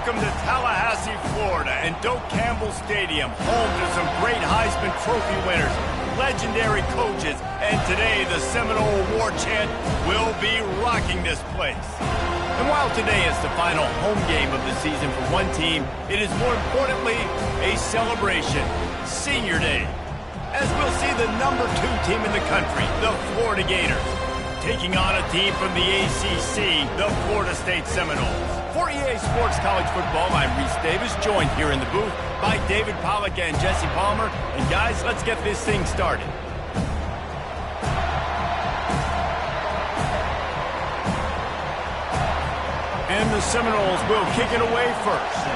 Welcome to Tallahassee, Florida, and Doak Campbell Stadium, home to some great Heisman Trophy winners, legendary coaches, and today the Seminole War Chant will be rocking this place. And while today is the final home game of the season for one team, it is more importantly a celebration, Senior Day, as we'll see the #2 team in the country, the Florida Gators, taking on a team from the ACC, the Florida State Seminoles. For EA Sports College Football, I'm Reese Davis, joined here in the booth by David Pollack and Jesse Palmer. And guys, let's get this thing started. And the Seminoles will kick it away first.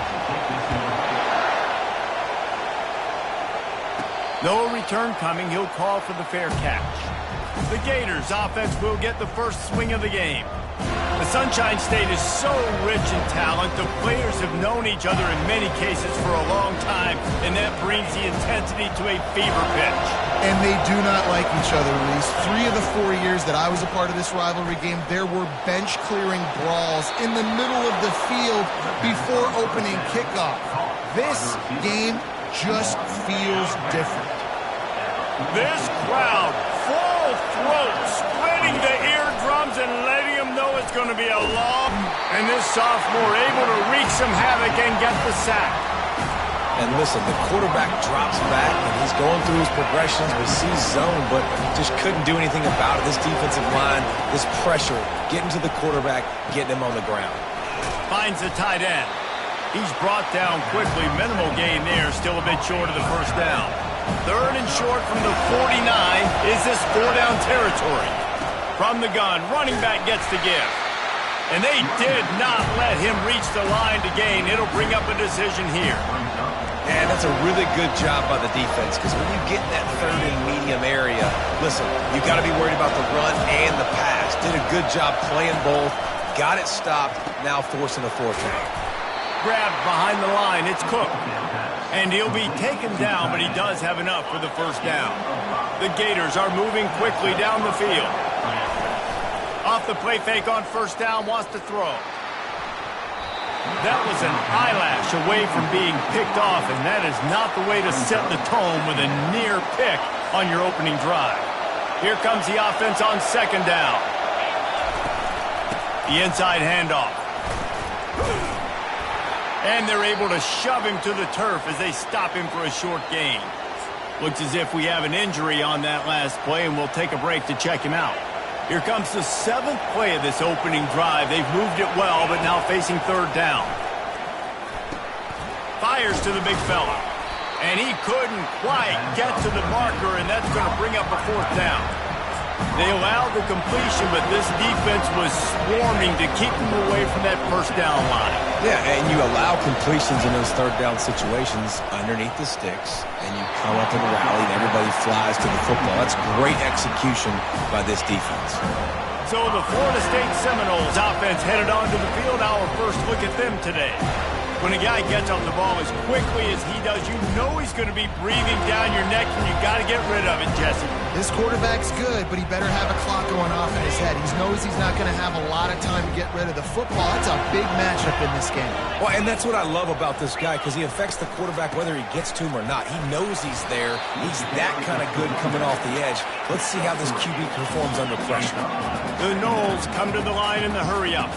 No return coming. He'll call for the fair catch. The Gators offense will get the first swing of the game. The Sunshine State is so rich in talent. The players have known each other in many cases for a long time, and that brings the intensity to a fever pitch. And they do not like each other, Reese. 3 of the 4 years that I was a part of this rivalry game, there were bench-clearing brawls in the middle of the field before opening kickoff. This game just feels different. This crowd, full throat, splitting the eardrums and letting them know it's going to be a long, and this sophomore able to wreak some havoc and get the sack. And listen, the quarterback drops back, and he's going through his progressions. We see zone, but just couldn't do anything about it. This defensive line, this pressure, getting to the quarterback, getting him on the ground. Finds the tight end. He's brought down quickly. Minimal gain there, still a bit short of the first down. 3rd and short from the 49. Is this 4-down territory? From the gun, running back gets the give. And they did not let him reach the line to gain. It'll bring up a decision here. And that's a really good job by the defense, because when you get in that 3rd and medium area, listen, you got to be worried about the run and the pass. Did a good job playing both. Got it stopped. Now forcing a 4th down. Grabbed behind the line. It's Cook. And he'll be taken down, but he does have enough for the first down. The Gators are moving quickly down the field. Off the play fake on first down, wants to throw. That was an eyelash away from being picked off, and that is not the way to set the tone with a near pick on your opening drive. Here comes the offense on 2nd down. The inside handoff. And they're able to shove him to the turf as they stop him for a short gain. Looks as if we have an injury on that last play, and we'll take a break to check him out. Here comes the 7th play of this opening drive. They've moved it well, but now facing 3rd down. Fires to the big fella. And he couldn't quite get to the marker, and that's going to bring up a 4th down. They allowed the completion, but this defense was swarming to keep them away from that first down line. Yeah, and you allow completions in those 3rd down situations underneath the sticks, and you come up and rally, and everybody flies to the football. That's great execution by this defense. So the Florida State Seminoles offense headed onto the field. Our first look at them today. When a guy gets off the ball as quickly as he does, you know he's going to be breathing down your neck, and you got to get rid of it, Jesse. This quarterback's good, but he better have a clock going off in his head. He knows he's not going to have a lot of time to get rid of the football. It's a big matchup in this game. Well, and that's what I love about this guy, because he affects the quarterback whether he gets to him or not. He knows he's there. He's that kind of good coming off the edge. Let's see how this QB performs under pressure. The Noles come to the line in the hurry-up.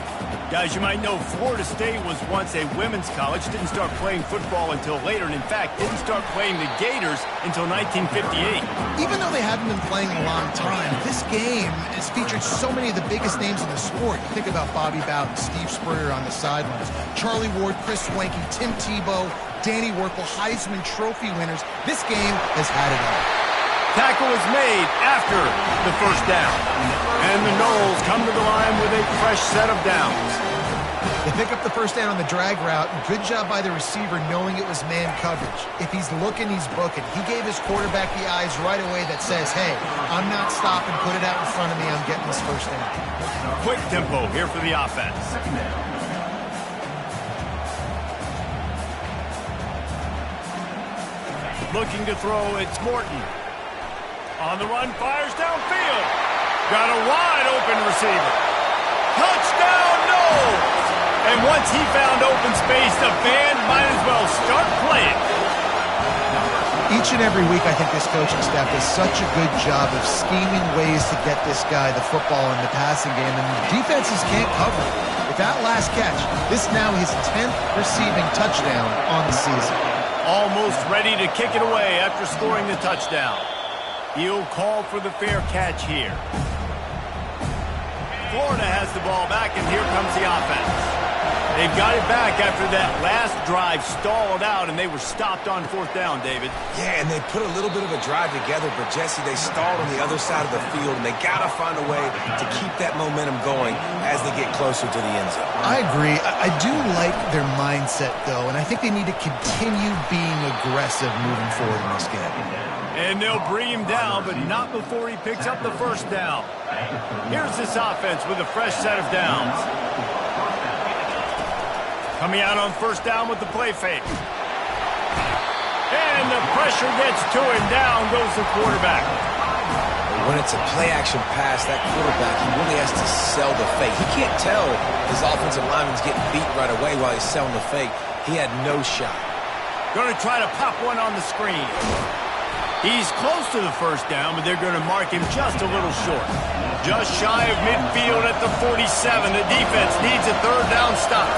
Guys, you might know Florida State was once a women's college, didn't start playing football until later, and in fact, didn't start playing the Gators until 1958. Even though they haven't been playing a long time, this game has featured so many of the biggest names in the sport. You think about Bobby Bowden, Steve Spurrier on the sidelines, Charlie Ward, Chris Swanky, Tim Tebow, Danny Werkle, Heisman Trophy winners. This game has had it all. Tackle is made after the first down. And the Noles come to the line with a fresh set of downs. They pick up the first down on the drag route. Good job by the receiver knowing it was man coverage. If he's looking, he's booking. He gave his quarterback the eyes right away that says, hey, I'm not stopping. Put it out in front of me. I'm getting this first down. Quick tempo here for the offense. Looking to throw, it's Morton. On the run, fires downfield. Got a wide open receiver. Touchdown, Noles! And once he found open space, the band might as well start playing. Each and every week, I think this coaching staff does such a good job of scheming ways to get this guy the football in the passing game, and defenses can't cover it. With that last catch, this is now his 10th receiving touchdown on the season. Almost ready to kick it away after scoring the touchdown. He'll call for the fair catch here. Florida has the ball back, and here comes the offense. They've got it back after that last drive stalled out, and they were stopped on 4th down, David. Yeah, and they put a little bit of a drive together, but, Jesse, they stalled on the other side of the field, and they got to find a way to keep that momentum going as they get closer to the end zone. I agree. I do like their mindset, though, and I think they need to continue being aggressive moving forward in this game. And they'll bring him down, but not before he picks up the 1st down. Here's this offense with a fresh set of downs. Coming out on 1st down with the play fake. And the pressure gets to him. Down goes the quarterback. When it's a play-action pass, that quarterback, he really has to sell the fake. He can't tell his offensive lineman's getting beat right away while he's selling the fake. He had no shot. Going to try to pop one on the screen. He's close to the 1st down, but they're going to mark him just a little short. Just shy of midfield at the 47. The defense needs a 3rd down stop.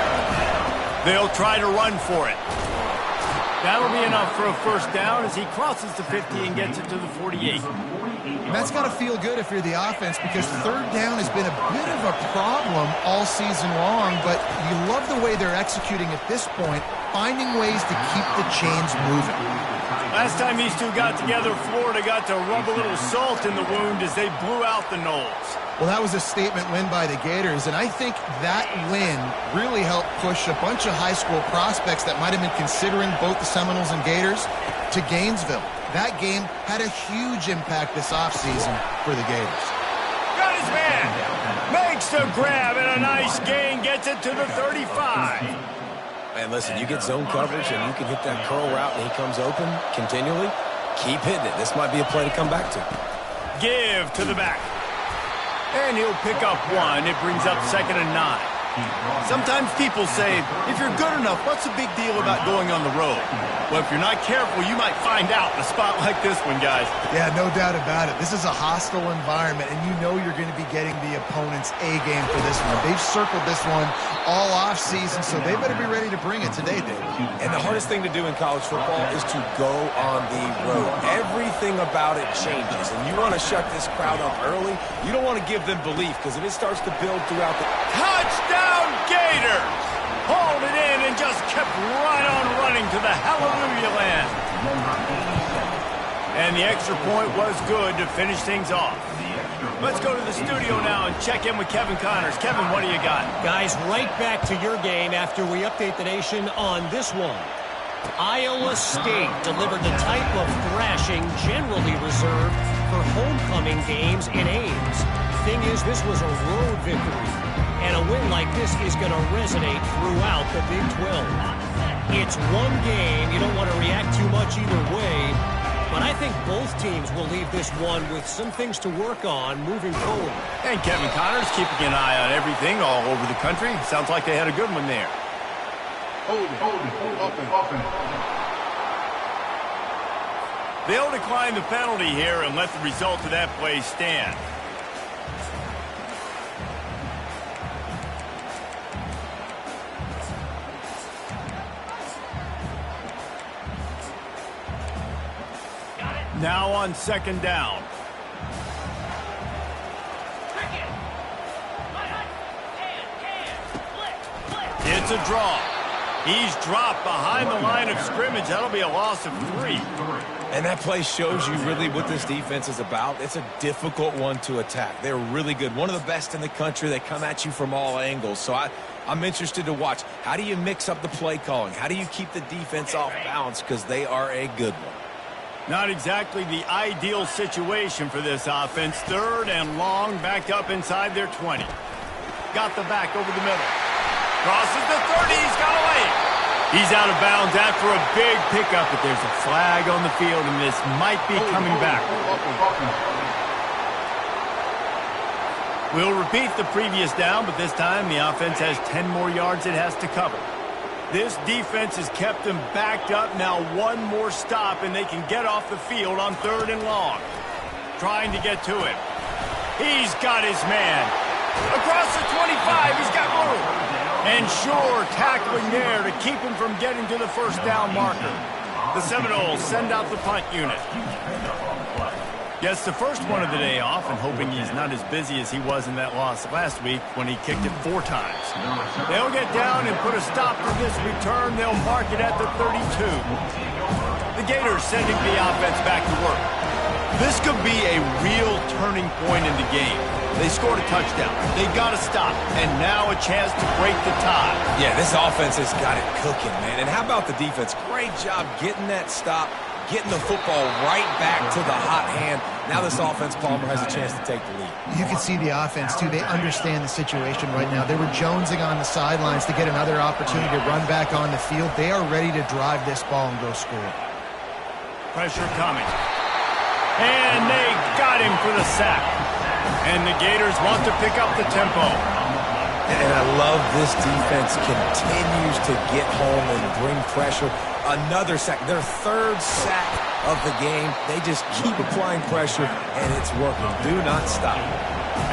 They'll try to run for it. That'll be enough for a 1st down as he crosses the 50 and gets it to the 48. And that's got to feel good if you're the offense, because 3rd down has been a bit of a problem all season long, but you love the way they're executing at this point, finding ways to keep the chains moving. Last time these two got together, Florida got to rub a little salt in the wound as they blew out the Noles. Well, that was a statement win by the Gators, and I think that win really helped push a bunch of high school prospects that might have been considering both the Seminoles and Gators to Gainesville. That game had a huge impact this offseason for the Gators. Got his man. Makes the grab, and a nice gain gets it to the 35. Man, listen, you get zone coverage and you can hit that curl route and he comes open continually. Keep hitting it. This might be a play to come back to. Give to the back. And he'll pick up 1. It brings up 2nd and 9. Sometimes people say, if you're good enough, what's the big deal about going on the road? Well, if you're not careful, you might find out in a spot like this one, guys. Yeah, no doubt about it. This is a hostile environment, and you know you're going to be getting the opponent's A-game for this one. They've circled this one all off-season, so they better be ready to bring it today, David. And the hardest thing to do in college football is to go on the road. Everything about it changes, and you want to shut this crowd up early. You don't want to give them belief, because if it starts to build throughout the... Touchdown, Gators! Hauled it in and just kept right on running to the hallelujah land. And the extra point was good to finish things off. Let's go to the studio now and check in with Kevin Connors. Kevin, what do you got? Guys, right back to your game after we update the nation on this one. Iowa State delivered the type of thrashing generally reserved for homecoming games in Ames. Thing is, this was a road victory, and a win like this is going to resonate throughout the Big 12. It's one game. You don't want to react too much either way, but I think both teams will leave this one with some things to work on moving forward. And Kevin Connors keeping an eye on everything all over the country. Sounds like they had a good one there. They'll decline the penalty here and let the result of that play stand. Now on 2nd down. It's a draw. He's dropped behind the line of scrimmage. That'll be a loss of 3. And that play shows you really what this defense is about. It's a difficult one to attack. They're really good. One of the best in the country. They come at you from all angles. So I'm interested to watch. How do you mix up the play calling? How do you keep the defense off balance? Because they are a good one. Not exactly the ideal situation for this offense. 3rd and long, back up inside their 20. Got the back over the middle. Crosses the 30. He's got away. He's out of bounds after a big pickup, but there's a flag on the field, and this might be coming back. We'll repeat the previous down, but this time the offense has 10 more yards it has to cover. This defense has kept them backed up. Now one more stop, and they can get off the field on 3rd and long. Trying to get to him. He's got his man. Across the 25, he's got room. And sure, tackling there to keep him from getting to the first down marker. The Seminoles send out the punt unit. Gets the first one of the day off, and hoping he's not as busy as he was in that loss last week when he kicked it 4 times. They'll get down and put a stop to this return. They'll mark it at the 32. The Gators sending the offense back to work. This could be a real turning point in the game. They scored a touchdown. They got to stop, and now a chance to break the tie. Yeah, this offense has got it cooking, man. And how about the defense? Great job getting that stop, getting the football right back to the hot hand. Now this offense, Palmer, has a chance to take the lead. You can see the offense, too. They understand the situation right now. They were jonesing on the sidelines to get another opportunity to run back on the field. They are ready to drive this ball and go score. Pressure coming. And they got him for the sack. And the Gators want to pick up the tempo. And I love this defense continues to get home and bring pressure. Another sack, their 3rd sack of the game. They just keep applying pressure, and it's working. Do not stop.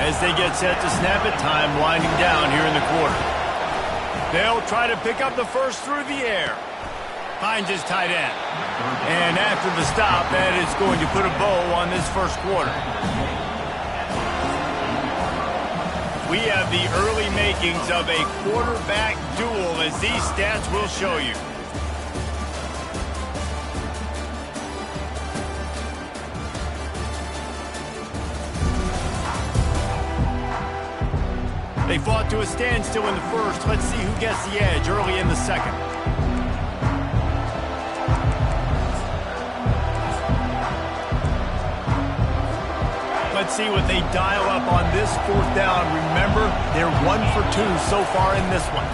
As they get set to snap it, time winding down here in the quarter. They'll try to pick up the first through the air. Finds his tight end. And after the stop, that is going to put a bow on this first quarter. We have the early makings of a quarterback duel, as these stats will show you. They fought to a standstill in the first. Let's see who gets the edge early in the second. Let's see what they dial up on this 4th down. Remember, they're 1 for 2 so far in this one.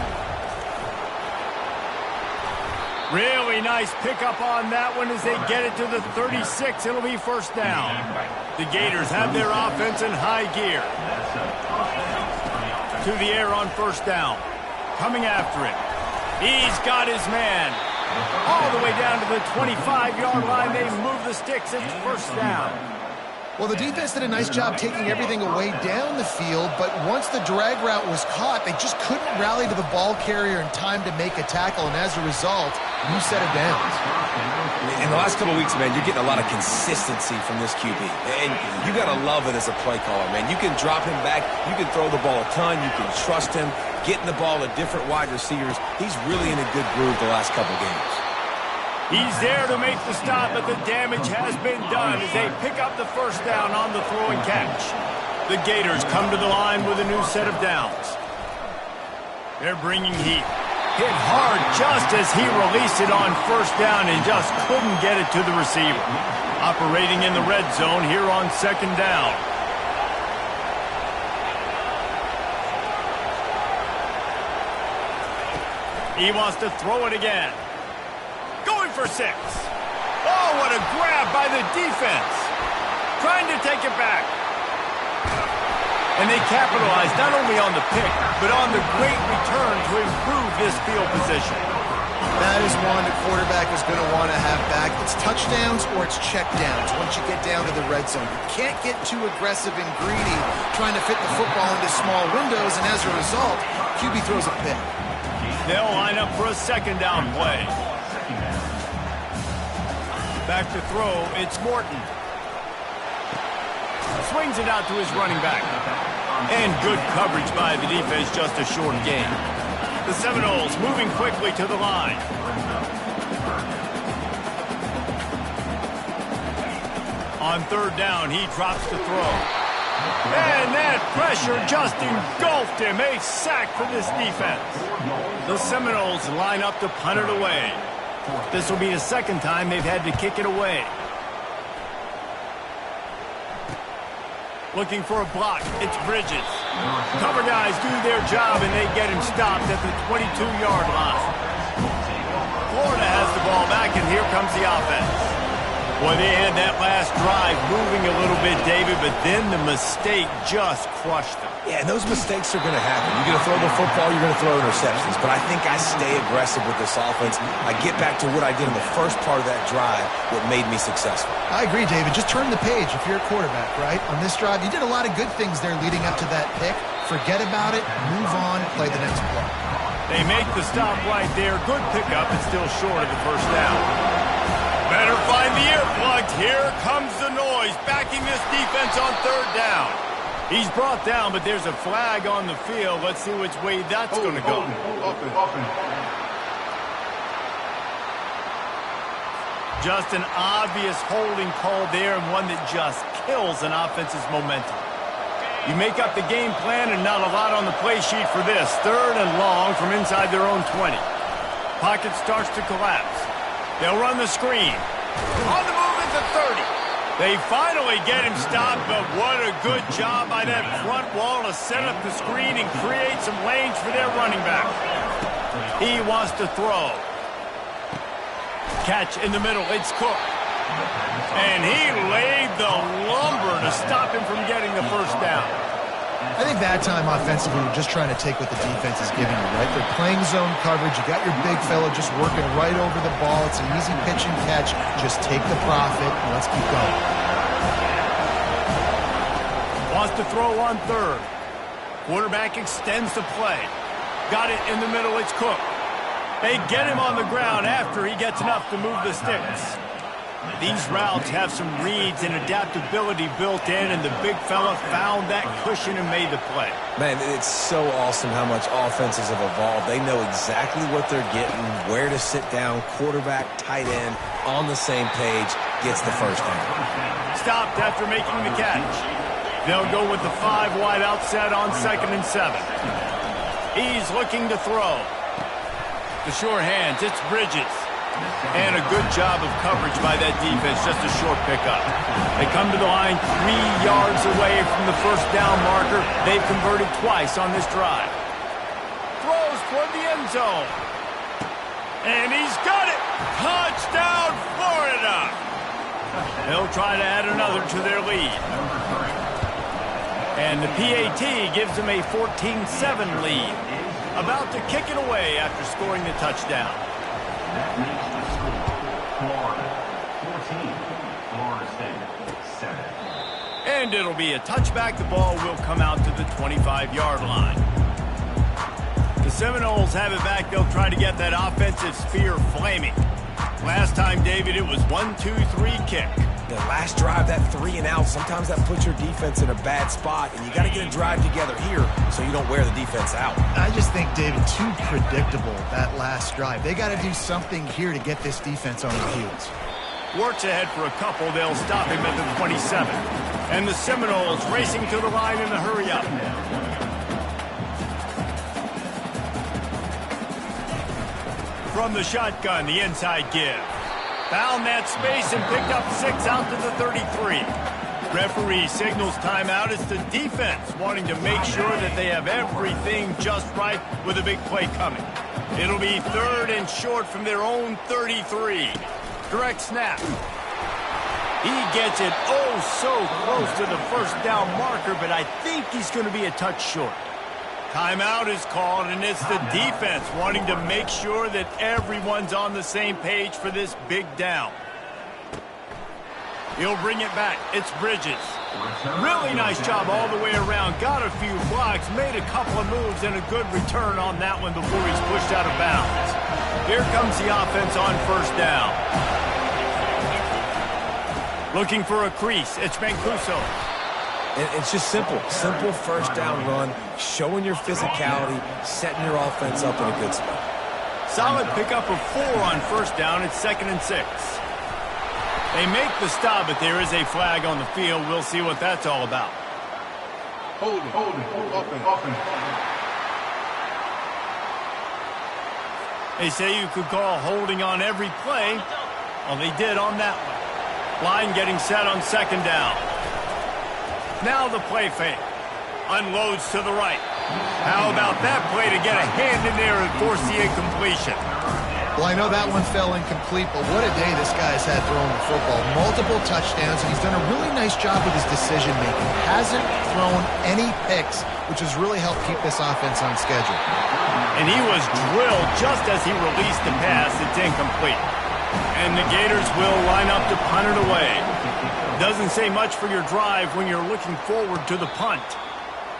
Really nice pickup on that one as they get it to the 36. It'll be first down. The Gators have their offense in high gear. To the air on first down. Coming after it. He's got his man. All the way down to the 25-yard line. They move the sticks. It's first down. Well, the defense did a nice job taking everything away down the field, but once the drag route was caught, they just couldn't rally to the ball carrier in time to make a tackle, and as a result, new set of downs. In the last couple of weeks, man, you're getting a lot of consistency from this QB. And you got to love it as a play caller, man. You can drop him back. You can throw the ball a ton. You can trust him. Getting the ball to different wide receivers. He's really in a good groove the last couple of games. He's there to make the stop, but the damage has been done as they pick up the first down on the throw and catch. The Gators come to the line with a new set of downs. They're bringing heat. Hit hard just as he released it on first down and just couldn't get it to the receiver. Operating in the red zone here on 2nd down. He wants to throw it again. Going for 6. Oh, what a grab by the defense. Trying to take it back. And they capitalized not only on the pick, but on the great return to improve this field position. That is one the quarterback is going to want to have back. It's touchdowns or it's checkdowns once you get down to the red zone. You can't get too aggressive and greedy trying to fit the football into small windows, and as a result, QB throws a pick. They'll line up for a 2nd down play. Back to throw, it's Morton. Swings it out to his running back. And good coverage by the defense, just a short gain. The Seminoles moving quickly to the line. On 3rd down, he drops to throw. And that pressure just engulfed him. A sack for this defense. The Seminoles line up to punt it away. This will be the 2nd time they've had to kick it away. Looking for a block. It's Bridges. Cover guys do their job, and they get him stopped at the 22-yard line. Florida has the ball back, and here comes the offense. Boy, they had that last drive moving a little bit, David, but then the mistake just crushed them. Yeah, and those mistakes are going to happen. You're going to throw the football, you're going to throw interceptions. But I think I stay aggressive with this offense. I get back to what I did in the first part of that drive, what made me successful. I agree, David. Just turn the page if you're a quarterback, right? On this drive, you did a lot of good things there leading up to that pick. Forget about it, move on, play the next play. They make the stop right there. Good pickup, and still short of the first down. Better find the earplugs. Here comes the noise, backing this defense on third down. He's brought down, but there's a flag on the field. Let's see which way that's going to go. Just an obvious holding call there, and one that just kills an offense's momentum. You make up the game plan, and not a lot on the play sheet for this. Third and long from inside their own 20. Pocket starts to collapse. They'll run the screen. On the move at the 30. They finally get him stopped, but what a good job by that front wall to set up the screen and create some lanes for their running back. He wants to throw. Catch in the middle. It's Cook. And he laid the lumber to stop him from getting the first down. I think that time offensively, you're just trying to take what the defense is giving you, right? They're playing zone coverage. You got your big fella just working right over the ball. It's an easy pitch and catch. Just take the profit and let's keep going. Wants to throw on third. Quarterback extends the play. Got it in the middle. It's Cook. They get him on the ground after he gets enough to move the sticks. These routes have some reads and adaptability built in, and the big fella found that cushion and made the play. Man, it's so awesome how much offenses have evolved. They know exactly what they're getting, where to sit down, quarterback, tight end, on the same page, gets the first down. Stopped after making the catch. They'll go with the 5 wide outset on 2nd and 7. He's looking to throw. The sure hands, it's Bridges. And a good job of coverage by that defense, just a short pickup. They come to the line 3 yards away from the first down marker. They've converted twice on this drive. Throws toward the end zone. And he's got it! Touchdown, Florida! They'll try to add another to their lead. And the PAT gives them a 14-7 lead. About to kick it away after scoring the touchdown. That makes the score Florida 14, Florida State 7. And it'll be a touchback. The ball will come out to the 25-yard line. The Seminoles have it back. They'll try to get that offensive spear flaming. Last time, David, it was 1-2-3 kick. The last drive, that 3 and out, sometimes that puts your defense in a bad spot, and you got to get a drive together here so you don't wear the defense out. I just think, David, too predictable, that last drive. They got to do something here to get this defense on their heels. Works ahead for a couple. They'll stop him at the 27. And the Seminoles racing to the line in the hurry up. From the shotgun, the inside give. Found that space and picked up 6 out to the 33. Referee signals timeout. It's the defense wanting to make sure that they have everything just right with a big play coming. It'll be 3rd and short from their own 33. Direct snap. He gets it so close to the first down marker, but I think he's going to be a touch short. Timeout is called, and it's the defense wanting to make sure that everyone's on the same page for this big down. He'll bring it back. It's Bridges. Really nice job all the way around. Got a few blocks, made a couple of moves, and a good return on that one before he's pushed out of bounds. Here comes the offense on first down. Looking for a crease. It's Mancuso. It's just simple first down run, showing your physicality, setting your offense up in a good spot. Solid pickup of 4 on first down. It's 2nd and 6. They make the stop, but there is a flag on the field. We'll see what that's all about. Hold it. They say you could call holding on every play. Well, they did on that one. Line getting set on 2nd down. Now the play fake. Unloads to the right. How about that play to get a hand in there and force the incompletion? Well, I know that one fell incomplete, but what a day this guy has had throwing the football. Multiple touchdowns, and he's done a really nice job with his decision-making. Hasn't thrown any picks, which has really helped keep this offense on schedule. And he was drilled just as he released the pass. It's incomplete. And the Gators will line up to punt it away. Doesn't say much for your drive when you're looking forward to the punt.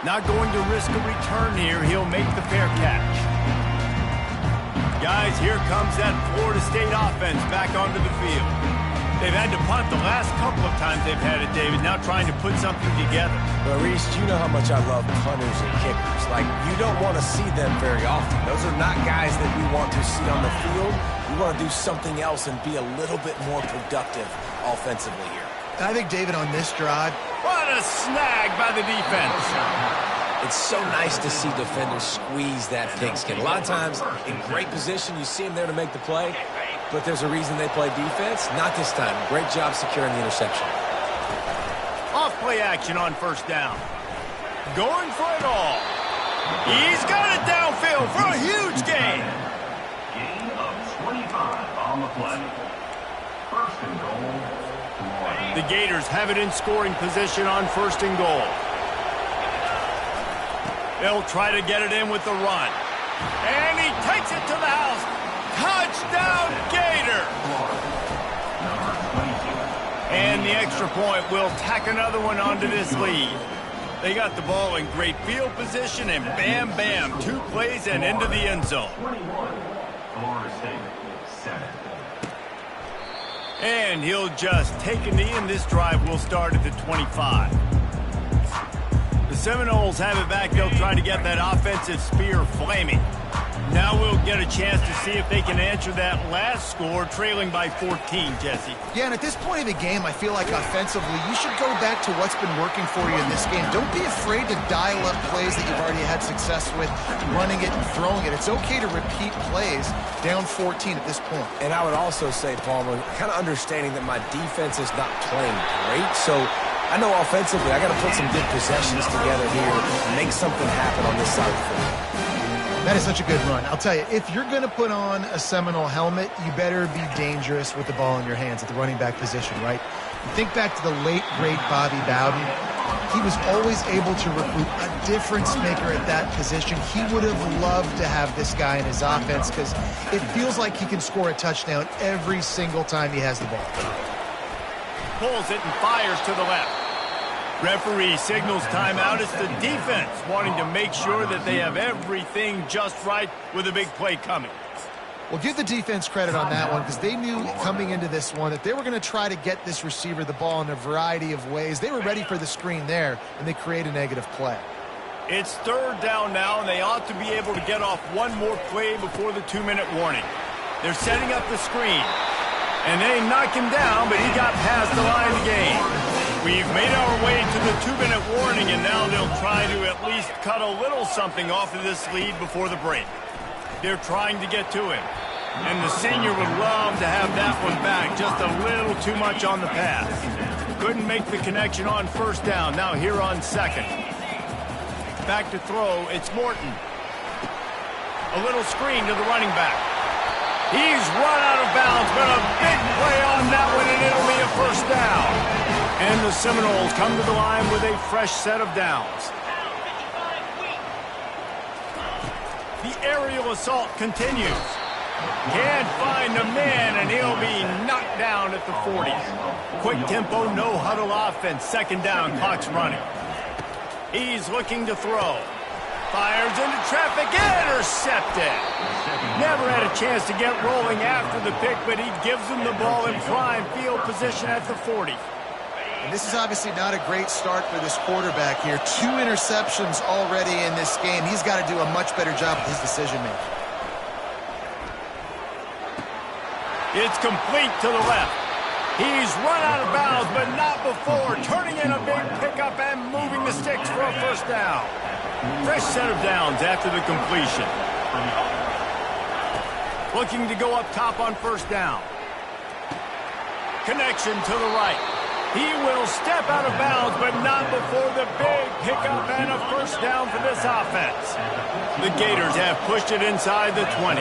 Not going to risk a return here. He'll make the fair catch. Guys, here comes that Florida State offense back onto the field. They've had to punt the last couple of times they've had it, David, now trying to put something together. But, Reese, you know how much I love punters and kickers. Like, you don't want to see them very often. Those are not guys that we want to see on the field. We want to do something else and be a little bit more productive offensively here. I think, David, on this drive... What a snag by the defense. It's so nice to see defenders squeeze that pigskin. A lot of times, in great position, you see them there to make the play, but there's a reason they play defense. Not this time. Great job securing the interception. Off-play action on first down. Going for it all. He's got it downfield for a huge gain. Gain of 25 on the play. First and goal. The Gators have it in scoring position on first and goal. They'll try to get it in with the run. And he takes it to the house. Touchdown, Gator! And the extra point will tack another one onto this lead. They got the ball in great field position, and bam, bam, 2 plays and into the end zone. 21, Florida State, 7. And he'll just take a knee, and this drive will start at the 25. The Seminoles have it back. They'll try to get that offensive spear flaming. Now we'll get a chance to see if they can answer that last score, trailing by 14, Jesse. Yeah, and at this point of the game, I feel like offensively, you should go back to what's been working for you in this game. Don't be afraid to dial up plays that you've already had success with, running it and throwing it. It's okay to repeat plays down 14 at this point. And I would also say, Palmer, kind of understanding that my defense is not playing great, so I know offensively I got to put some good possessions together here and make something happen on this side of the field. That is such a good run. I'll tell you, if you're going to put on a Seminole helmet, you better be dangerous with the ball in your hands at the running back position, right? You think back to the late, great Bobby Bowden. He was always able to recruit a difference maker at that position. He would have loved to have this guy in his offense because it feels like he can score a touchdown every single time he has the ball. Pulls it and fires to the left. Referee signals timeout. It's the defense wanting to make sure that they have everything just right with a big play coming. Well, give the defense credit on that one because they knew coming into this one that they were going to try to get this receiver the ball in a variety of ways. They were ready for the screen there, and they create a negative play. It's third down now, and they ought to be able to get off one more play before the 2-minute warning. They're setting up the screen. And they knock him down, but he got past the line of the game. We've made our way to the 2-minute warning, and now they'll try to at least cut a little something off of this lead before the break. They're trying to get to him. And the senior would love to have that one back, just a little too much on the pass. Couldn't make the connection on first down, now here on second. Back to throw, it's Morton. A little screen to the running back. He's run out of bounds, but a big play on that one, and it'll be a first down. And the Seminoles come to the line with a fresh set of downs. The aerial assault continues. Can't find a man, and he'll be knocked down at the 40. Quick tempo, no huddle offense. Second down, clock's running. He's looking to throw. Fires into traffic, intercepted. Never had a chance to get rolling after the pick, but he gives him the ball in prime field position at the 40. And this is obviously not a great start for this quarterback here. 2 interceptions already in this game. He's got to do a much better job with his decision-making. It's complete to the left. He's run out of bounds, but not before. Turning in a big pickup and moving the sticks for a first down. Fresh set of downs after the completion. Looking to go up top on first down. Connection to the right. He will step out of bounds, but not before the big pickup and a first down for this offense. The Gators have pushed it inside the 20.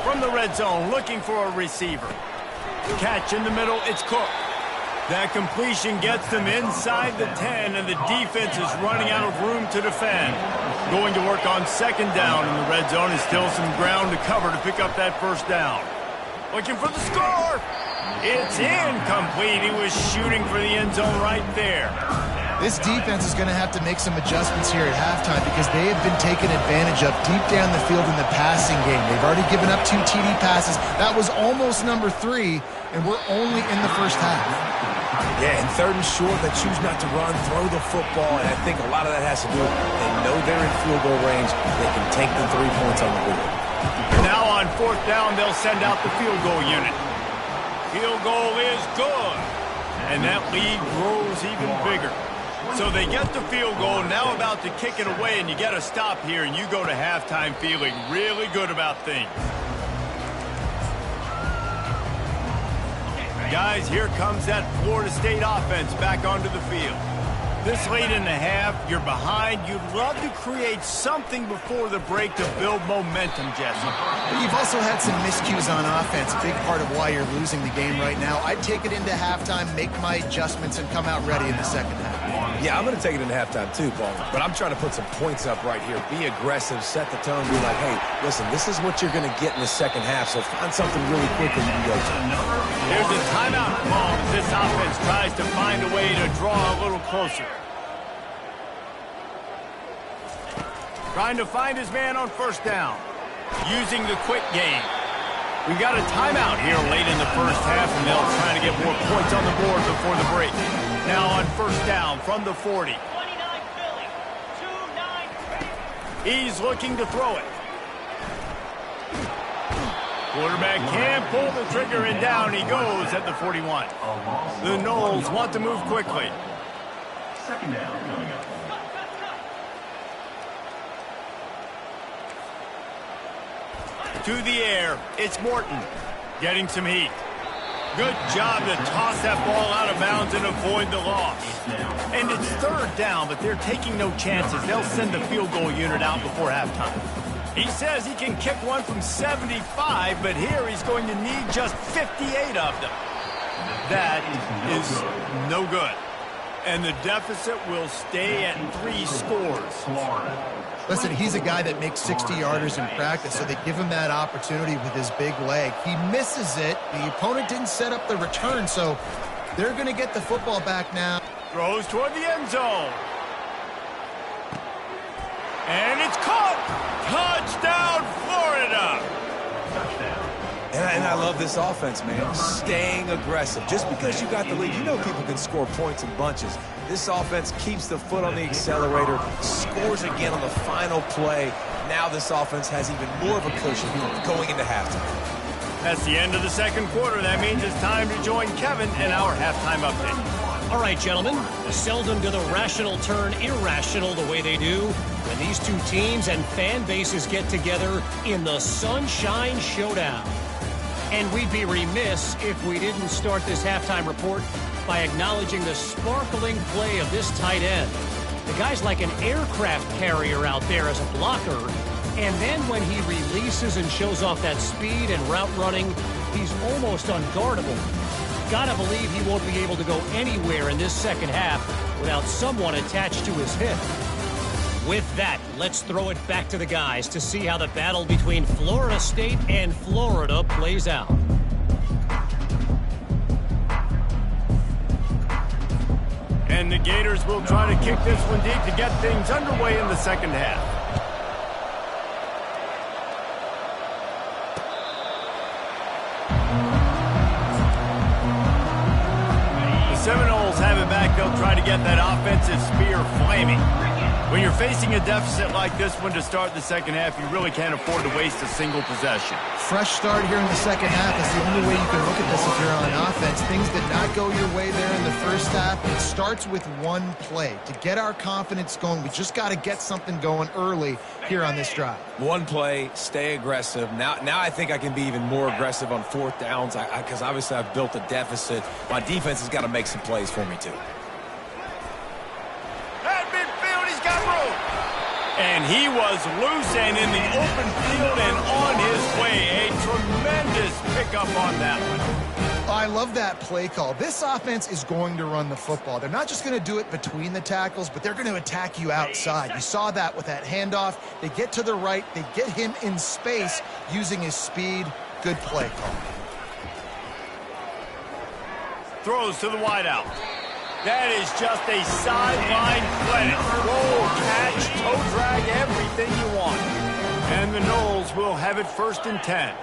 from the red zone, looking for a receiver. Catch in the middle, it's Cook. That completion gets them inside the 10, and the defense is running out of room to defend. Going to work on second down in the red zone. Is still some ground to cover to pick up that first down. Looking for the score. It's incomplete. He was shooting for the end zone right there. This defense is going to have to make some adjustments here at halftime because they have been taken advantage of deep down the field in the passing game. They've already given up 2 TD passes. That was almost number 3, and we're only in the first half. Yeah, and third and short, they choose not to run, throw the football, and I think a lot of that has to do with they know they're in field goal range. They can take the 3 points on the board. Now on fourth down, they'll send out the field goal unit. Field goal is good, and that lead grows even bigger. So they get the field goal, now about to kick it away, and you get a stop here, and you go to halftime feeling really good about things. Guys, here comes that Florida State offense back onto the field. This late in the half, you're behind. You'd love to create something before the break to build momentum, Jesse. You've also had some miscues on offense, big part of why you're losing the game right now. I'd take it into halftime, make my adjustments, and come out ready in the second half. Yeah, I'm going to take it into halftime too, Paul. But I'm trying to put some points up right here. Be aggressive, set the tone, be like, hey, listen, this is what you're going to get in the second half, so find something really quickly you can go to. There's a timeout call as this offense tries to find a way to draw a little closer. Trying to find his man on first down. Using the quick game. We got a timeout here late in the first half, and they'll try to get more points on the board before the break. Now on first down from the 40. He's looking to throw it. Quarterback can't pull the trigger, and down he goes at the 41. The Noles want to move quickly. Second down coming up. To the air, it's Morton getting some heat. Good job to toss that ball out of bounds and avoid the loss. And it's third down, but they're taking no chances. They'll send the field goal unit out before halftime. He says he can kick one from 75, but here he's going to need just 58 of them. That is no good. And the deficit will stay at 3 scores. Listen, he's a guy that makes 60-yarders in practice, so they give him that opportunity with his big leg. He misses it. The opponent didn't set up the return, so they're going to get the football back now. Throws toward the end zone. And it's caught. Touchdown, Florida. Touchdown. And I love this offense, man. Staying aggressive. Just because you got the lead, you know people can score points in bunches. This offense keeps the foot on the accelerator, scores again on the final play. Now this offense has even more of a cushion going into halftime. That's the end of the second quarter. That means it's time to join Kevin in our halftime update. All right, gentlemen. Seldom do the rational turn irrational the way they do when these two teams and fan bases get together in the Sunshine Showdown. And we'd be remiss if we didn't start this halftime report by acknowledging the sparkling play of this tight end. The guy's like an aircraft carrier out there as a blocker, and then when he releases and shows off that speed and route running, he's almost unguardable. Gotta believe he won't be able to go anywhere in this second half without someone attached to his hip. With that, let's throw it back to the guys to see how the battle between Florida State and Florida plays out. And the Gators will try to kick this one deep to get things underway in the second half. The Seminoles have it back. They'll try to get that offensive spear flaming. When you're facing a deficit like this one to start the second half, you really can't afford to waste a single possession. Fresh start here in the second half is the only way you can look at this if you're on offense. Things did not go your way there in the first half. It starts with one play. To get our confidence going, we just got to get something going early here on this drive. One play, stay aggressive. Now I think I can be even more aggressive on fourth downs because obviously I've built a deficit. My defense has got to make some plays for me too. And he was loose and in the open field and on his way. A tremendous pickup on that one. I love that play call. This offense is going to run the football. They're not just going to do it between the tackles, but they're going to attack you outside. You saw that with that handoff. They get to the right. They get him in space using his speed. Good play call. Throws to the wideout. That is just a sideline clinic. Roll, catch, toe drag, everything you want. And the Noles will have it 1st and 10.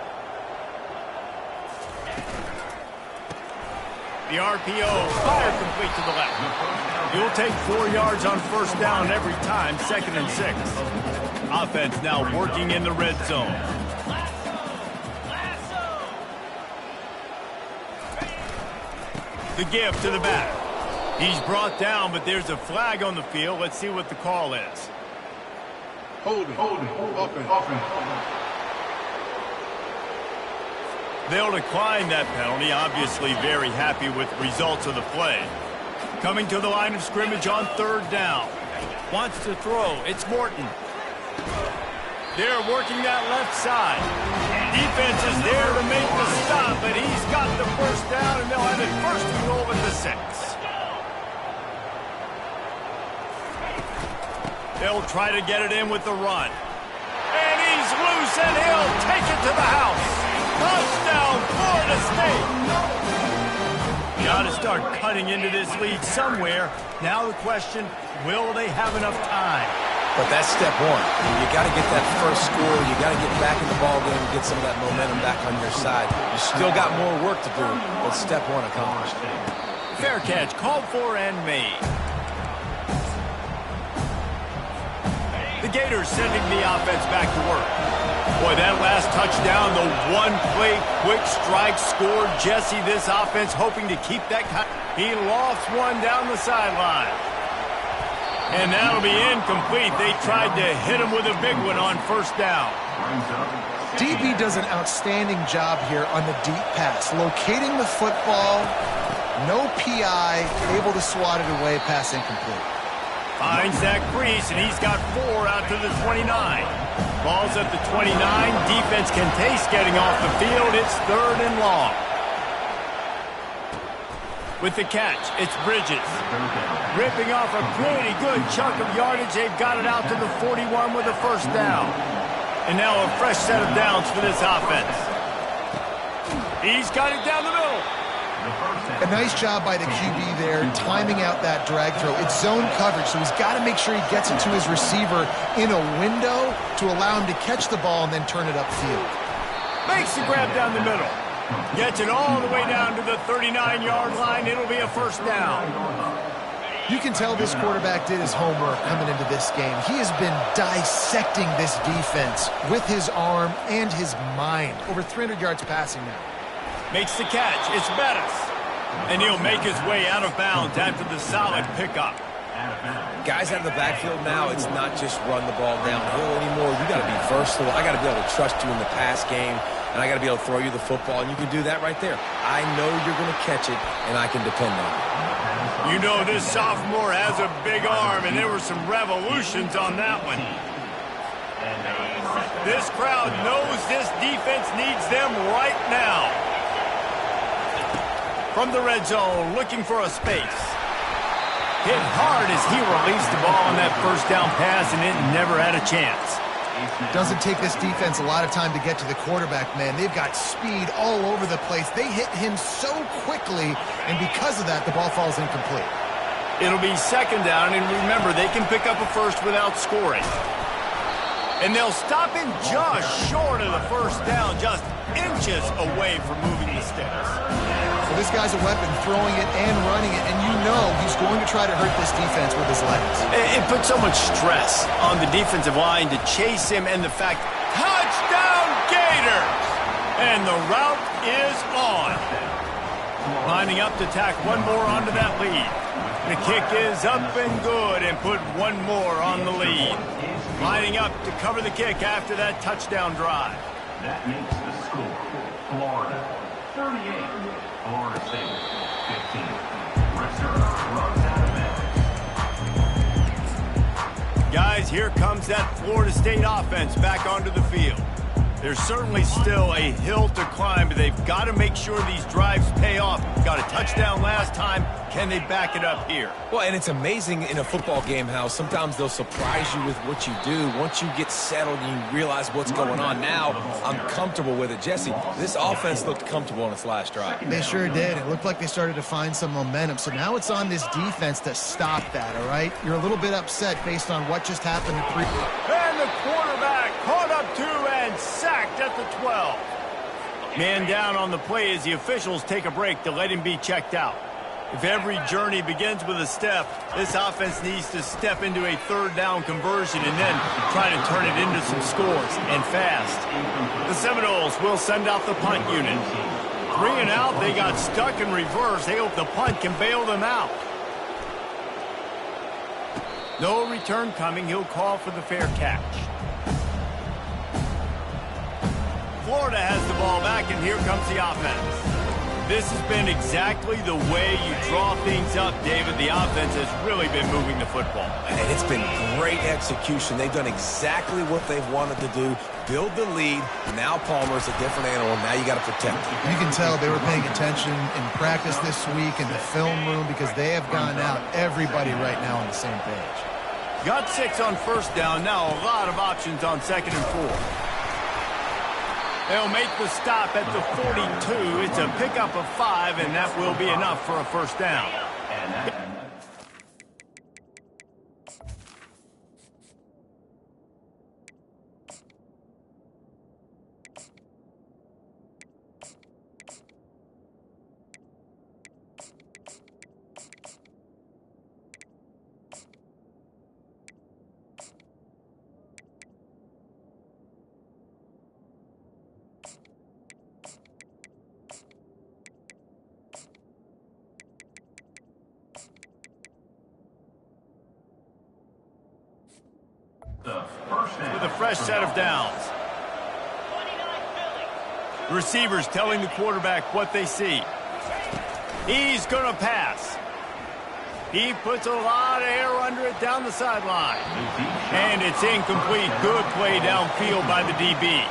The RPO, fire complete to the left. You'll take 4 yards on 1st down every time, 2nd and 6. Offense now working in the red zone. The give to the back. He's brought down, but there's a flag on the field. Let's see what the call is. Holding. They'll decline that penalty, obviously very happy with results of the play. Coming to the line of scrimmage on 3rd down. Wants to throw. It's Morton. They're working that left side. Defense is there to make the stop, but he's got the 1st down, and they'll have it 1st and goal at the 6. They'll try to get it in with the run. And he's loose, and he'll take it to the house. Touchdown, Florida State. Got to start cutting into this lead somewhere. Now the question, will they have enough time? But that's step one. You got to get that first score. You got to get back in the ball game and get some of that momentum back on your side. You still got more work to do, but step one accomplished. Fair catch, called for and made. The Gators sending the offense back to work. Boy, that last touchdown, the one-play quick strike scored. Jesse, this offense hoping to keep that. He lost one down the sideline. And that'll be incomplete. They tried to hit him with a big one on 1st down. DB does an outstanding job here on the deep pass. Locating the football, no PI, able to swat it away, pass incomplete. Finds that crease, and he's got 4 out to the 29. Ball's at the 29. Defense can taste getting off the field. It's 3rd and long. With the catch, it's Bridges. Ripping off a pretty good chunk of yardage. They've got it out to the 41 with a 1st down. And now a fresh set of downs for this offense. He's got it down the middle. A nice job by the QB there, timing out that drag throw. It's zone coverage, so he's got to make sure he gets it to his receiver in a window to allow him to catch the ball and then turn it upfield. Makes the grab down the middle. Gets it all the way down to the 39-yard line. It'll be a 1st down. You can tell this quarterback did his homework coming into this game. He has been dissecting this defense with his arm and his mind. Over 300 yards passing now. Makes the catch. It's Bettis. And he'll make his way out of bounds after the solid pickup. Guys out of the backfield now, it's not just run the ball downhill anymore. You got to be versatile. I got to be able to trust you in the pass game, and I got to be able to throw you the football, and you can do that right there. I know you're going to catch it, and I can depend on it. You know this sophomore has a big arm, and there were some revolutions on that one. This crowd knows this defense needs them right now. From the red zone, looking for a space. Hit hard as he released the ball on that 1st down pass, and it never had a chance. Doesn't take this defense a lot of time to get to the quarterback, man. They've got speed all over the place. They hit him so quickly, and because of that, the ball falls incomplete. It'll be 2nd down, and remember, they can pick up a 1st without scoring. And they'll stop him just short of the 1st down, just inches away from moving the sticks. So this guy's a weapon, throwing it and running it, and you know he's going to try to hurt this defense with his legs. It puts so much stress on the defensive line to chase him, and the fact, touchdown Gators! And the route is on. Lining up to tack one more onto that lead. The kick is up and good and put one more on the lead. Lining up to cover the kick after that touchdown drive. That makes the score Florida 38, Florida State 15. Reserve runs out of bounds. Guys, here comes that Florida State offense back onto the field. There's certainly still a hill to climb, but they've got to make sure these drives pay off. Got a touchdown last time. Can they back it up here? Well, and it's amazing in a football game how sometimes they'll surprise you with what you do. Once you get settled and you realize what's going on, now I'm comfortable with it. Jesse, this offense looked comfortable on its last drive. They sure did. It looked like they started to find some momentum. So now it's on this defense to stop that, all right? You're a little bit upset based on what just happened to And the quarterback caught up to and sacked at the 12. Man down on the play as the officials take a break to let him be checked out. If every journey begins with a step, this offense needs to step into a third down conversion and then try to turn it into some scores, and fast. The Seminoles will send out the punt unit. 3 and out, they got stuck in reverse. They hope the punt can bail them out. No return coming. He'll call for the fair catch. Florida has the ball back, and here comes the offense. This has been exactly the way you draw things up, David. The offense has really been moving the football. And it's been great execution. They've done exactly what they've wanted to do. Build the lead. Now Palmer's a different animal. Now you got to protect him. You can tell they were paying attention in practice this week in the film room because they have gone out, everybody right now on the same page. Got 6 on first down. Now a lot of options on 2nd and 4. They'll make the stop at the 42. It's a pickup of 5, and that will be enough for a first down. With a fresh set of downs. The receivers telling the quarterback what they see. He's going to pass. He puts a lot of air under it down the sideline. And it's incomplete. Good play downfield by the DB.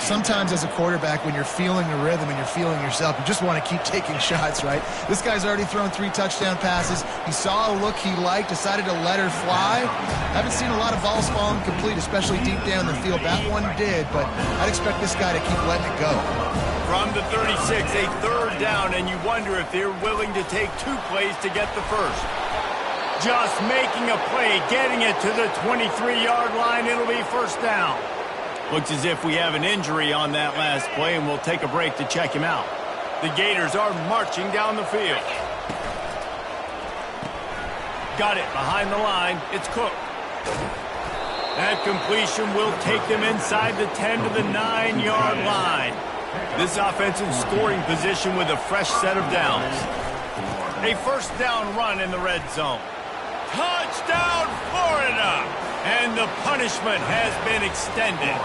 Sometimes as a quarterback, when you're feeling the rhythm and you're feeling yourself, you just want to keep taking shots, right? This guy's already thrown 3 touchdown passes. He saw a look he liked, decided to let her fly. Haven't seen a lot of balls falling complete, especially deep down the field. That one did, but I'd expect this guy to keep letting it go. From the 36, a third down, and you wonder if they're willing to take 2 plays to get the first. Just making a play, getting it to the 23-yard line. It'll be first down. Looks as if we have an injury on that last play, and we'll take a break to check him out. The Gators are marching down the field. Got it behind the line. It's Cook. That completion will take them inside the 10 to the 9-yard line. This offense in scoring position with a fresh set of downs. A first down run in the red zone. Touchdown, Florida! And the punishment has been extended.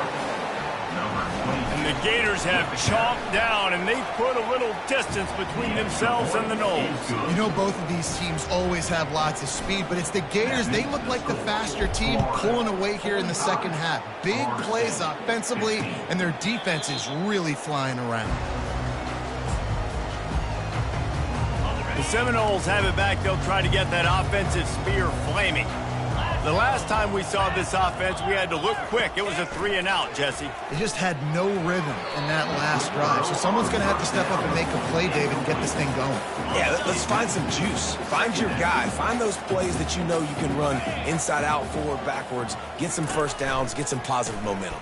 And the Gators have chomped down, and they've put a little distance between themselves and the Noles. You know, both of these teams always have lots of speed, but it's the Gators. They look like the faster team pulling away here in the second half. Big plays offensively, and their defense is really flying around. The Seminoles have it back. They'll try to get that offensive spear flaming. The last time we saw this offense, we had to look quick. It was a 3 and out, Jesse. They just had no rhythm in that last drive. So someone's going to have to step up and make a play, David, and get this thing going. Yeah, let's find some juice. Find your guy. Find those plays that you know you can run inside out, forward, backwards. Get some first downs. Get some positive momentum.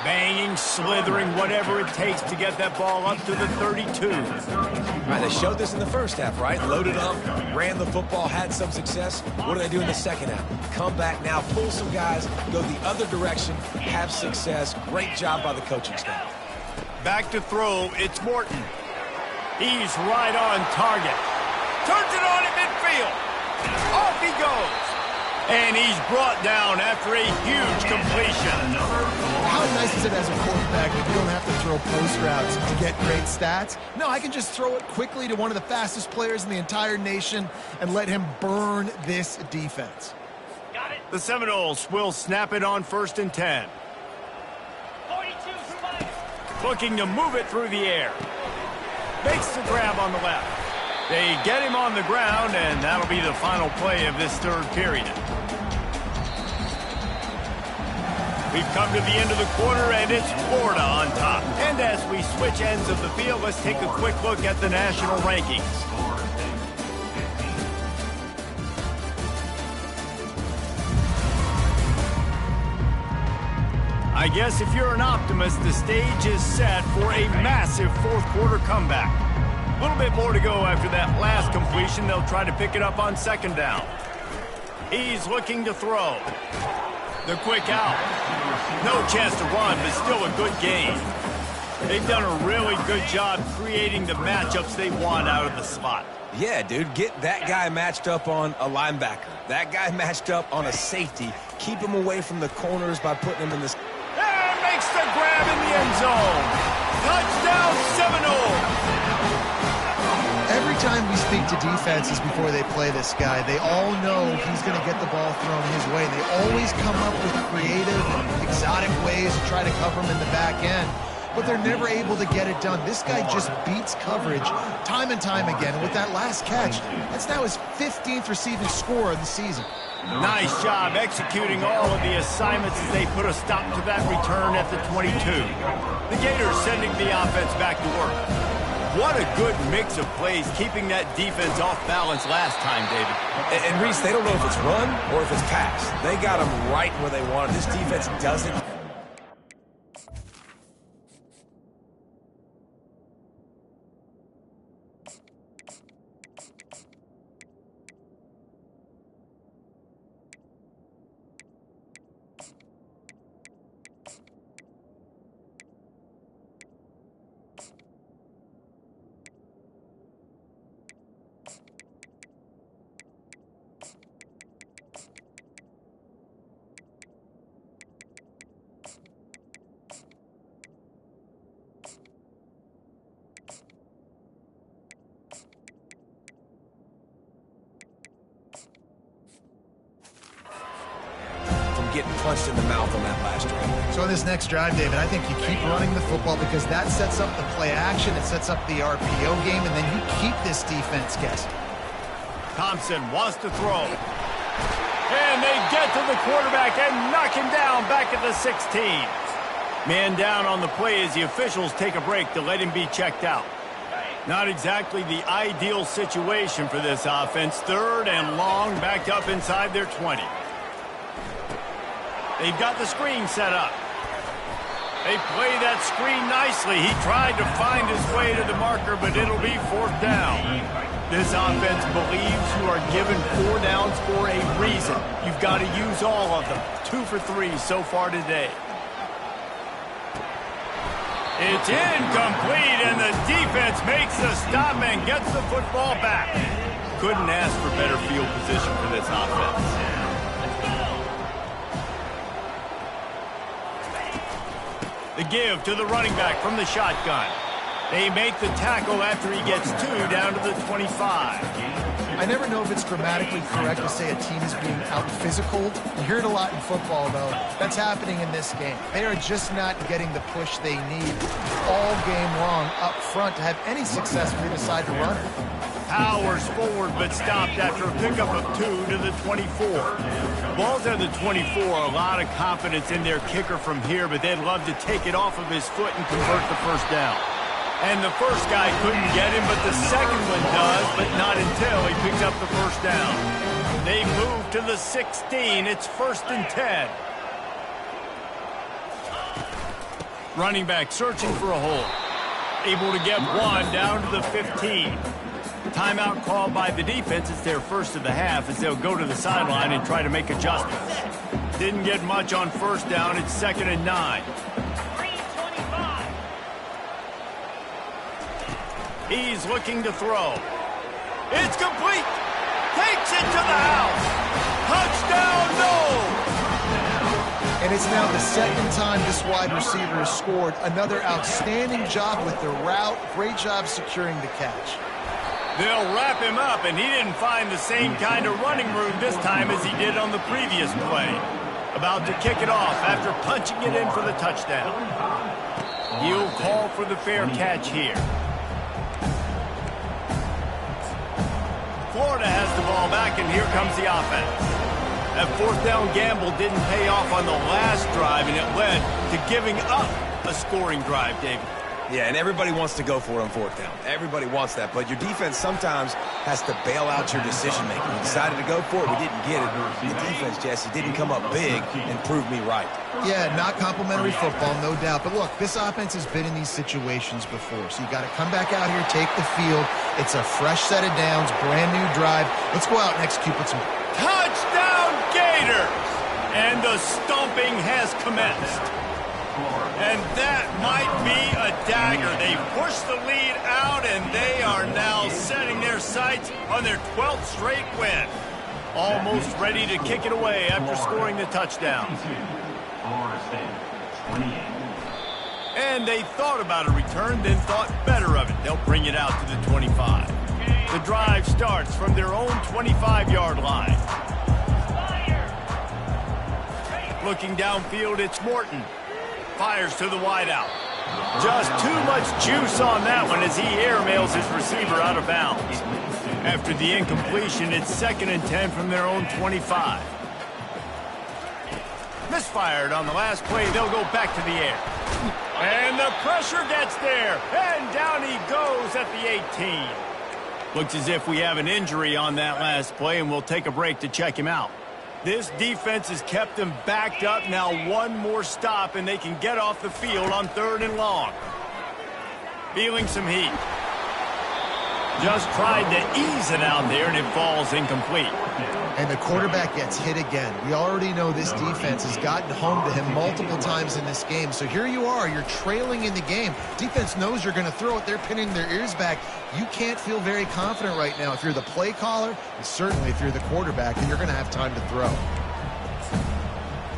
Banging, slithering, whatever it takes to get that ball up to the 32. All right, they showed this in the first half, right? Loaded up, ran the football, had some success. What do they do in the second half? Come back now, pull some guys, go the other direction, have success. Great job by the coaching staff. Back to throw, it's Morton. He's right on target. Turns it on in midfield. Off he goes. And he's brought down after a huge completion. How nice is it as a quarterback that you don't have to throw post routes to get great stats? No, I can just throw it quickly to one of the fastest players in the entire nation and let him burn this defense. The Seminoles will snap it on 1st and 10. Looking to move it through the air. Makes the grab on the left. They get him on the ground, and that'll be the final play of this third period. We've come to the end of the quarter, and it's Florida on top. And as we switch ends of the field, let's take a quick look at the national rankings. I guess if you're an optimist, the stage is set for a massive fourth quarter comeback. A little bit more to go after that last completion. They'll try to pick it up on 2nd down. He's looking to throw. The quick out. No chance to run, but still a good game. They've done a really good job creating the matchups they want out of the slot. Yeah, dude, get that guy matched up on a linebacker. That guy matched up on a safety. Keep him away from the corners by putting him in the... And makes the grab in the end zone. Touchdown, Seminoles. Every time we speak to defenses before they play this guy, they all know he's going to get the ball thrown his way. They always come up with creative and exotic ways to try to cover him in the back end, but they're never able to get it done. This guy just beats coverage time and time again. And with that last catch, that's now his 15th receiving score of the season. Nice job executing all of the assignments as they put a stop to that return at the 22. The Gators sending the offense back to work. What a good mix of plays, keeping that defense off balance last time, David. And Reese, they don't know if it's run or if it's pass. They got them right where they want it. This defense doesn't... getting punched in the mouth on that last drive. So on this next drive, David, I think you keep running the football because that sets up the play action, it sets up the RPO game, and then you keep this defense guessing. Thompson wants to throw. And they get to the quarterback and knock him down back at the 16. Man down on the play as the officials take a break to let him be checked out. Not exactly the ideal situation for this offense. 3rd and long, backed up inside their 20. They've got the screen set up. They play that screen nicely. He tried to find his way to the marker, but it'll be 4th down. This offense believes you are given 4 downs for a reason. You've got to use all of them. 2 for 3 so far today. It's incomplete, and the defense makes the stop and gets the football back. Couldn't ask for better field position for this offense. The give to the running back from the shotgun. They make the tackle after he gets 2 down to the 25. I never know if it's grammatically correct to say a team is being out-physical. You hear it a lot in football, though. That's happening in this game. They are just not getting the push they need all game long up front to have any success when they decide to run it. Powers forward, but stopped after a pickup of 2 to the 24. Ball's at the 24, a lot of confidence in their kicker from here, but they'd love to take it off of his foot and convert the first down. And the first guy couldn't get him, but the second one does, but not until he picks up the first down. They move to the 16. It's 1st and 10. Running back searching for a hole. Able to get 1 down to the 15. Timeout called by the defense. It's their first of the half as they'll go to the sideline and try to make adjustments. Didn't get much on 1st down. It's 2nd and 9. He's looking to throw. It's complete. Takes it to the house. Touchdown, no! And it's now the second time this wide receiver has scored. Another outstanding job with the route. Great job securing the catch. They'll wrap him up, and he didn't find the same kind of running room this time as he did on the previous play. About to kick it off after punching it in for the touchdown. He'll call for the fair catch here. Florida has the ball back, and here comes the offense. That fourth down gamble didn't pay off on the last drive, and it led to giving up a scoring drive, David. Yeah, and everybody wants to go for it on fourth down. Everybody wants that, but your defense sometimes has to bail out your decision-making. We decided to go for it. We didn't get it. The defense, Jesse, didn't come up big and prove me right. Yeah, not complimentary football, no doubt. But look, this offense has been in these situations before, so you got to come back out here, take the field. It's a fresh set of downs, brand new drive. Let's go out and execute with some... Touchdown, Gators! And the stomping has commenced. And that might be a dagger. They pushed the lead out, and they are now setting their sights on their 12th straight win. Almost ready to kick it away after scoring the touchdown. And they thought about a return, then thought better of it. They'll bring it out to the 25. The drive starts from their own 25-yard line. Looking downfield, it's Morton. Fires to the wideout. Just too much juice on that one as he airmails his receiver out of bounds. After the incompletion, it's 2nd and 10 from their own 25. Misfired on the last play. They'll go back to the air. And the pressure gets there. And down he goes at the 18. Looks as if we have an injury on that last play, and we'll take a break to check him out. This defense has kept them backed up. Now one more stop, and they can get off the field on 3rd and long. Feeling some heat. Just tried to ease it out there, and it falls incomplete. And the quarterback gets hit again. We already know this defense has gotten home to him multiple times in this game. So here you are. You're trailing in the game. Defense knows you're going to throw it. They're pinning their ears back. You can't feel very confident right now if you're the play caller, and certainly if you're the quarterback, that you're going to have time to throw.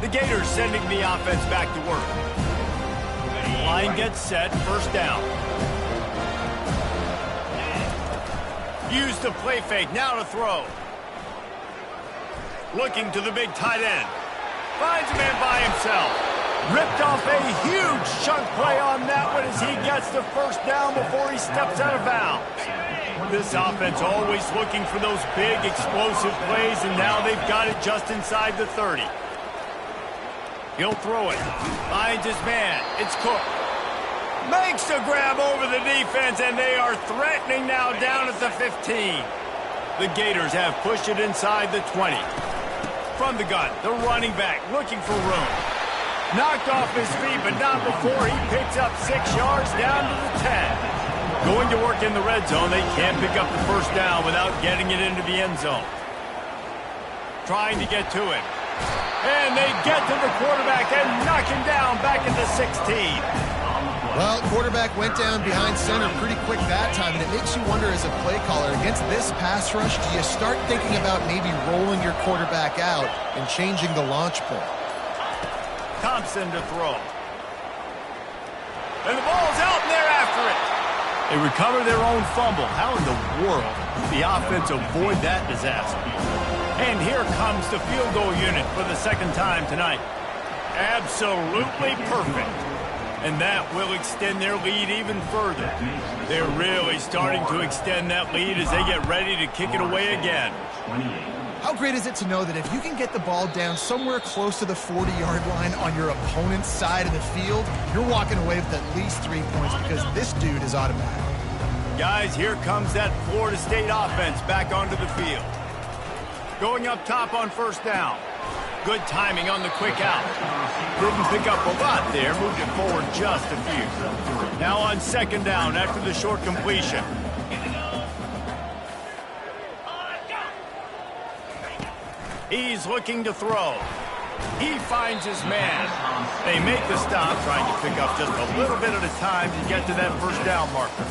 The Gators sending the offense back to work. Line gets set. 1st down. Use the play fake. Now to throw. Looking to the big tight end. Finds a man by himself. Ripped off a huge chunk play on that one as he gets the 1st down before he steps out of bounds. This offense always looking for those big explosive plays, and now they've got it just inside the 30. He'll throw it. Finds his man. It's Cook. Makes the grab over the defense, and they are threatening now down at the 15. The Gators have pushed it inside the 20. From the gun, the running back looking for room. Knocked off his feet, but not before he picks up 6 yards down to the 10. Going to work in the red zone. They can't pick up the 1st down without getting it into the end zone. Trying to get to him. And they get to the quarterback and knock him down back at the 16. Well, quarterback went down behind center pretty quick that time, and it makes you wonder as a play caller, against this pass rush, do you start thinking about maybe rolling your quarterback out and changing the launch point? Thompson to throw. And the ball's out, and they're after it. They recover their own fumble. How in the world did the offense avoid that disaster? And here comes the field goal unit for the 2nd time tonight. Absolutely perfect. And that will extend their lead even further. They're really starting to extend that lead as they get ready to kick it away again. How great is it to know that if you can get the ball down somewhere close to the 40-yard line on your opponent's side of the field, you're walking away with at least 3 points because this dude is automatic. Guys, here comes that Florida State offense back onto the field. Going up top on 1st down. Good timing on the quick out. Didn't pick up a lot there, moved it forward just a few. Now on 2nd down after the short completion. He's looking to throw. He finds his man. They make the stop, trying to pick up just a little bit at a time to get to that 1st down marker.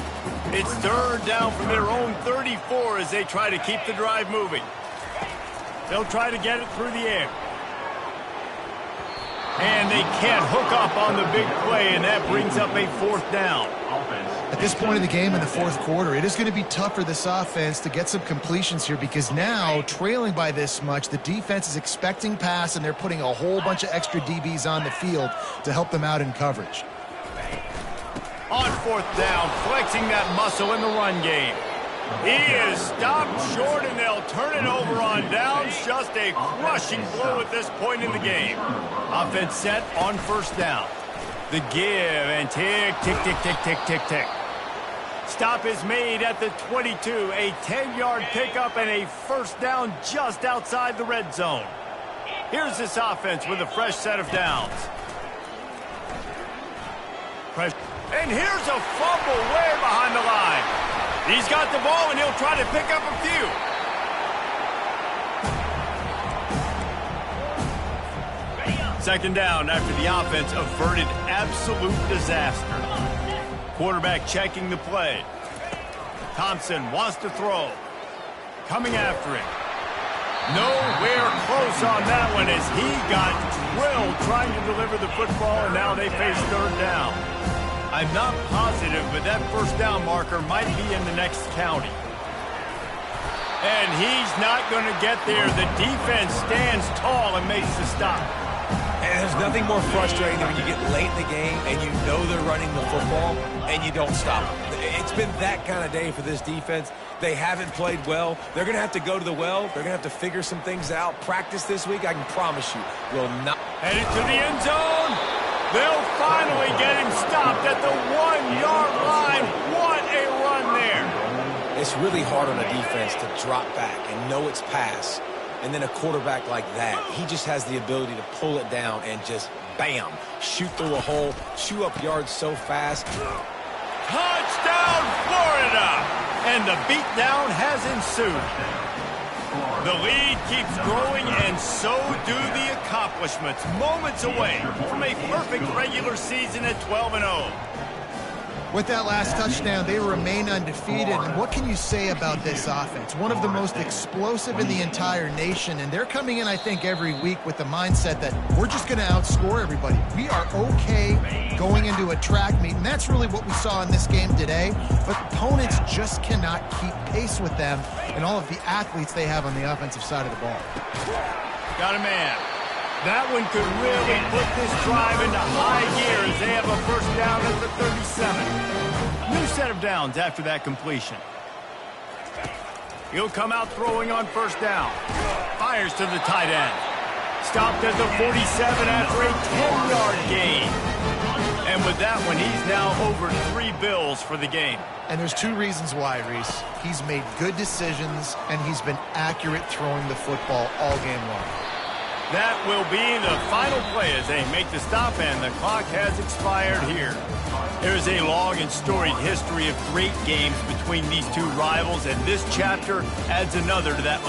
It's 3rd down from their own 34 as they try to keep the drive moving. They'll try to get it through the air. And they can't hook up on the big play, and that brings up a 4th down. At this point in the game in the 4th quarter, it is going to be tough for this offense to get some completions here because now, trailing by this much, the defense is expecting pass, and they're putting a whole bunch of extra DBs on the field to help them out in coverage. On 4th down, flexing that muscle in the run game. He is stopped short, and they'll turn it over on downs. Just a crushing blow at this point in the game. Offense set on 1st down. The give and tick, tick, tick, tick, tick, tick, tick. Stop is made at the 22. A 10-yard pickup and a 1st down just outside the red zone. Here's this offense with a fresh set of downs. And here's a fumble way behind the line. He's got the ball, and he'll try to pick up a few. Second down after the offense averted absolute disaster. Quarterback checking the play. Thompson wants to throw. Coming after him. Nowhere close on that one as he got drilled trying to deliver the football, and now they face 3rd down. I'm not positive, but that 1st down marker might be in the next county. And he's not going to get there. The defense stands tall and makes the stop. And there's nothing more frustrating than when you get late in the game and you know they're running the football and you don't stop them. It's been that kind of day for this defense. They haven't played well. They're going to have to go to the well. They're going to have to figure some things out. Practice this week, I can promise you, will not. Headed to the end zone. They'll finally get him stopped at the 1-yard line. What a run there. It's really hard on a defense to drop back and know it's pass. And then a quarterback like that, he just has the ability to pull it down and just, bam, shoot through a hole, chew up yards so fast. Touchdown, Florida! And the beatdown has ensued. The lead keeps growing, and so do the accomplishments. Moments away from a perfect regular season at 12-0. With that last touchdown, they remain undefeated. And what can you say about this offense? One of the most explosive in the entire nation. And they're coming in, I think, every week with the mindset that we're just going to outscore everybody. We are okay going into a track meet. And that's really what we saw in this game today. But opponents just cannot keep pace with them and all of the athletes they have on the offensive side of the ball. Got a man. That one could really put this drive into high gear as they have a 1st down at the 37. New set of downs after that completion. He'll come out throwing on 1st down. Fires to the tight end. Stopped at the 47 after a 10-yard gain. And with that one, he's now over 3 bills for the game. And there's 2 reasons why, Reese. He's made good decisions, and he's been accurate throwing the football all game long. That will be the final play as they make the stop, and the clock has expired here. There's a long and storied history of great games between these two rivals, and this chapter adds another to that